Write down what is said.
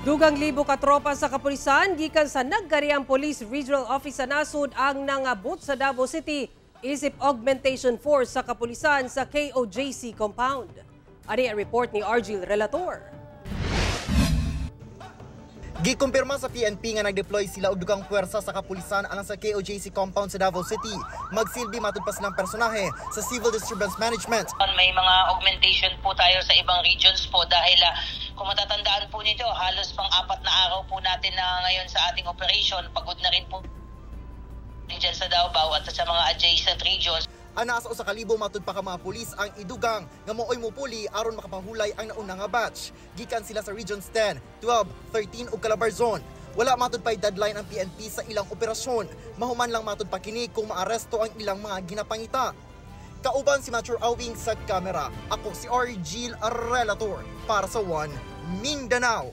Dugang libo ka tropa sa kapulisan gikan sa Nagkariang Police Regional Office sa nasud ang nangabot sa Davao City isip augmentation force sa kapulisan sa KOJC compound. Ani ang report ni Argil Relator. Gikumpirma sa PNP nga nag-deploy sila og dugang puwersa sa kapulisan alang sa KOJC compound sa Davao City. Magsilbi matud pa silang personahe sa Civil Disturbance Management. May mga augmentation po tayo sa ibang regions po dahil kung matatandaan po ninyo, halos pang-4 na araw po natin na ngayon sa ating operation. Pagod na rin po dyan sa Davao at sa mga adjacent regions. Ana sa usa ka libo matud pa ka mga pulis ang idugang nga mooy mupuli aron makapahulay ang nauna nga batch. Gikan sila sa Regions 10, 12, 13 ug Calabar Zone. Wala matud pay deadline ang PNP sa ilang operasyon. Mahuman lang matud pa kini kung maaresto ang ilang mga ginapangita. Kauban si Mature Awing sa kamera. Ako si Argil Relator para sa One Mindanao.